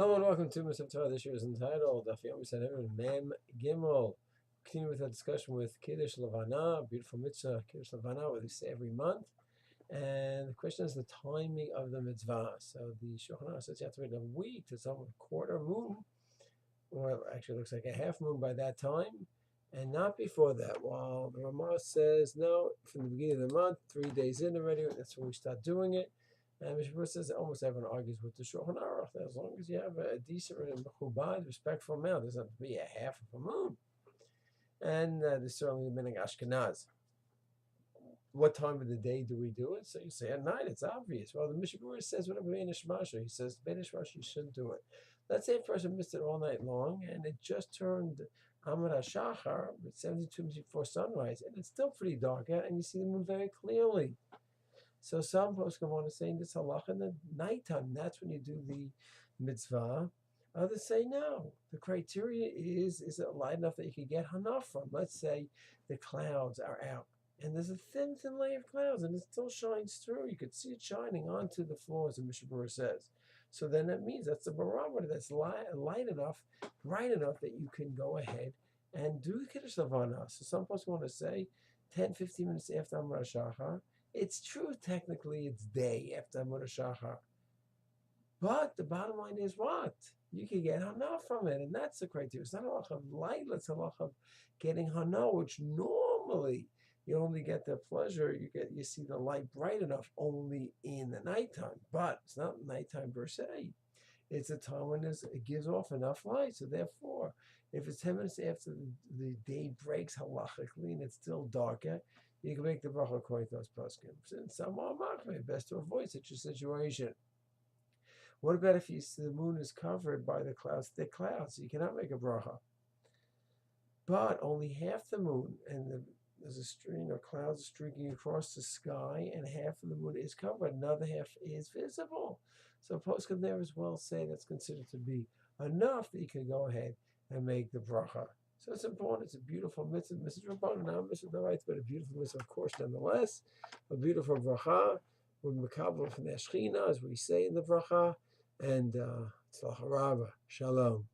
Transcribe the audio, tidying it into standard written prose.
Hello and welcome to Musaf Torah. This year is entitled Daf Yomi Mem Gimel. Continue with our discussion with Kiddush Levana, beautiful mitzvah Kiddush Levana, what we say every month. And the question is the timing of the mitzvah. So the Shulchan Aruch says you have to wait a week to some quarter moon, or actually it looks like a half moon by that time, and not before that. While the Ramah says no, from the beginning of the month, 3 days in already, that's when we start doing it. And Mishnah says almost everyone argues with the Shulchan Aruch that as long as you have a decent, mechubad, respectful amount, doesn't have to be a half of a moon. And there's certainly the meaning Ashkenaz. What time of the day do we do it? So you say at night, it's obvious. Well, the Mishnah says whatever Beinish Masha, he says Beinish Masha, you shouldn't do it. Let's say a person missed it all night long and it just turned Amar HaShachar, 72 minutes before sunrise, and it's still pretty dark out and you see the moon very clearly. So some poskim want to say this halach in the nighttime. That's when you do the mitzvah. Others say no. The criteria is it light enough that you can get hana from? Let's say the clouds are out and there's a thin layer of clouds and it still shines through. You could see it shining onto the floor, as the Mishnah says. So then that means that's the barometer that's light enough, bright enough that you can go ahead and do the Kiddush Levana. So some poskim want to say 10, 15 minutes after Amar HaShachar. It's true, technically, it's day after Amud Shachar. But the bottom line is what? You can get hana from it, and that's the criteria. It's not a halach of light, it's a halach of getting hana, which normally you only get the pleasure, you see the light bright enough only in the nighttime. But it's not nighttime per se. It's a time when it gives off enough light. So therefore, if it's 10 minutes after the day breaks halachically and it's still darker, you can make the bracha according to those poskim. Since some are machmir, best to avoid such a situation. What about if the moon is covered by the clouds, thick clouds? You cannot make a bracha. But only half the moon, and there's a string of clouds streaking across the sky, and half of the moon is covered, another half is visible. So poskim there as well say that's considered to be enough that you can go ahead and make the bracha. So it's important. It's a beautiful mitzvah. Mitzvah Rabbanan, not mitzvah Doraita, but a beautiful mitzvah, of course, nonetheless. A beautiful bracha. We're mekabel from the Shechina, as we say in the bracha. And tzlach harava. Shalom.